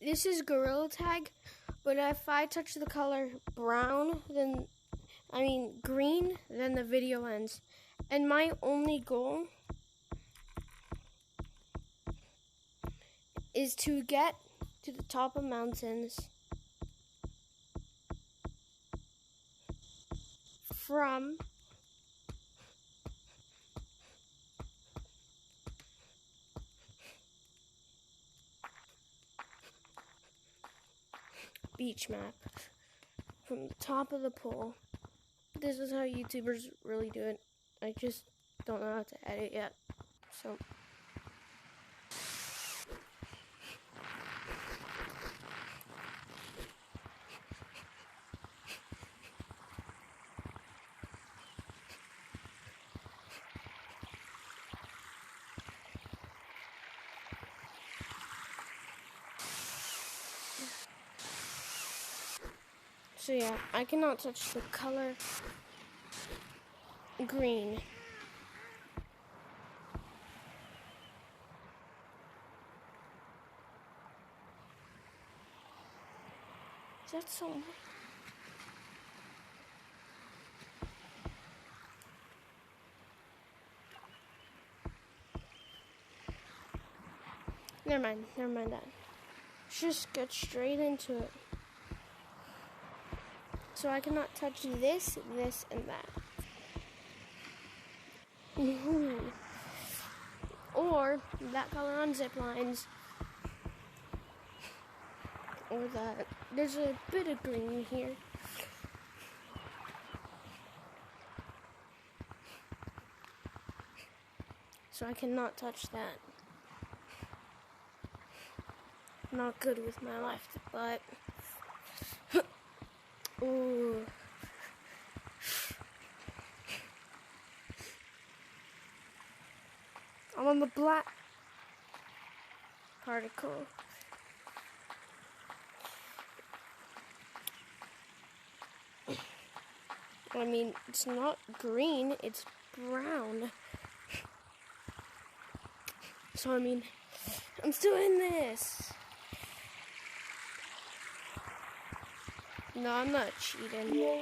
this is Gorilla Tag, but if I touch the color brown, green, then the video ends. And my only goal is to get to the top of mountains from beach map, from the top of the pole. This is how YouTubers really do it. I just don't know how to edit yet. So yeah, I cannot touch the color green. Is that so? Never mind that. Just get straight into it. So I cannot touch this, and that. Or that color on zip lines. Or that. There's a bit of green here. So I cannot touch that. Not good with my life, but ooh. I'm on the black particle. It's not green, it's brown. So I'm still in this. No, I'm not cheating.